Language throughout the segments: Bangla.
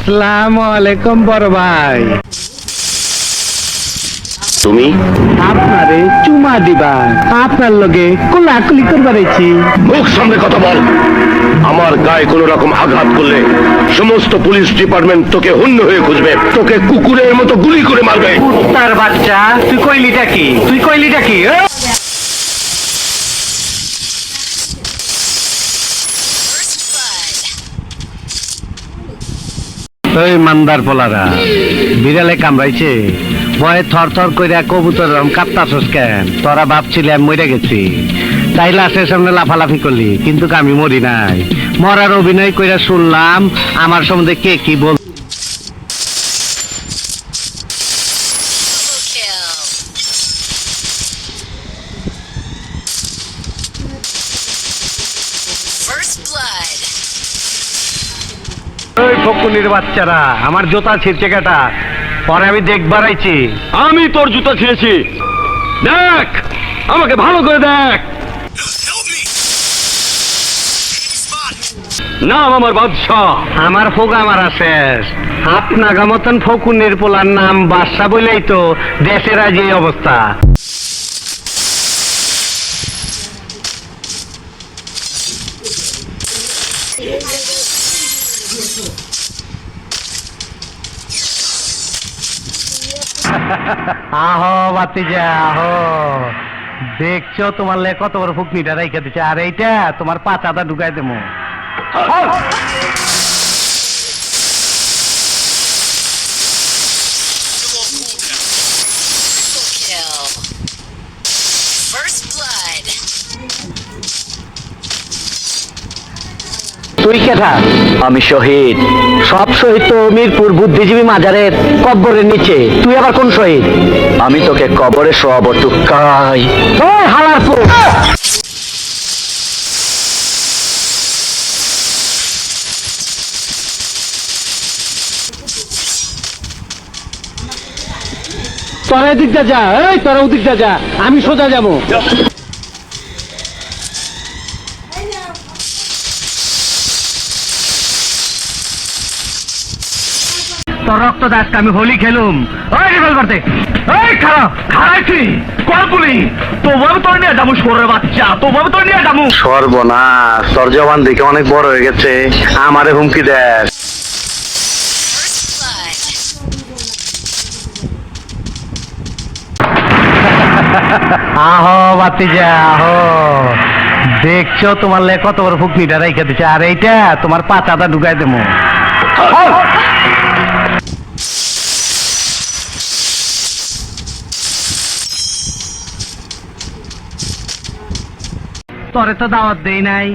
আসসালামু আলাইকুম বড় ভাই। তুমি আপনারে চুমা দিবা, আপনার লগে কোলাকুলি করবার আইছি। মুখ সামনে কথা বল। আমার গায়ে কোন রকম আঘাত করলে সমস্ত পুলিশ ডিপার্টমেন্ট তোকে হন্য হয়ে খুঁজবে, তোকে কুকুরের মতো গুলি করে মারবে। কুত্তার বাচ্চা, তুই কইলিটা কি? তুই কইলিটা কি? ওই মান্দার পোলারা বিড়ালে কামড়াইছে, ভয়ে থর থর কইরা কবুতর কাঁপতাছস কেন? তোরা ভাবছিলি আমি মরে গেছি, তাই লাশের সামনে লাফালাফি করলি, কিন্তু আমি মরি নাই। মরার অভিনয় কইরা শুনলাম আমার সম্বন্ধে কে কি বল। ওই ফকুনির বাচ্চারা আমার জুতা ছিঁড়ছে কেটা? পরে আমি দেখবার আইছি। আমি তোর জুতা ছিঁড়েছি, দেখ, আমাকে ভালো করে দেখ। নাম আমার বাদশাহ। আমার ফোগা মারা শেষ। আপনাগা মতন ফকুনের পোলার নাম বাদশা বলেই তো দেশের আজ এই অবস্থা। আহো বাতিজা আহো, দেখছো তোমার লে কত বড় ফুকনিটা রাইখা দিচ্ছে, আর এইটা তোমার পাচাটা ঢুকাই দেবো। তুই কেটা? আমি শহীদ। সব শহীদ তো মিরপুর বুদ্ধিজীবী মাজারের কব্বরের নিচে, তুই আবার কোন শহীদ? আমি তোকে কবরে শোয়াবো টুকাই। ওই হালার পুরো তোরা এদিকটা যা, এই তোরা ওদিকটা যা, আমি সোজা যাবো। তোর রক্ত দাস আমি হোলি খেলুম। ওই রিভলভার দে। এই খারাপ খারাইছি কলপুলি, তোভাবে তোর নিয়ে যাবো সরে বাচ্চা, তোভাবে তোর নিয়ে যাবো। সর্বনাশ, তোর জবান দেখে অনেক বড় হয়ে গেছে, আমারে হুমকি দেয়। আহো বাতিজা আহো, দেখছো তোমার লে কত বড় ফুকনিটা রাইখা দিচ্ছে, আর এইটা তোমার পাচাটা ঢুকাই দেবো। তোরে তো দাওয়াত দেই নাই,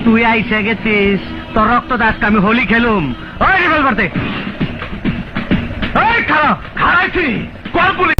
তুই আইসে গেছিস, তোর রক্ত দাস আমি হোলি খেলুম। ওই রিভলভার দে। এই খারাপ খারাইছি কলপুলি।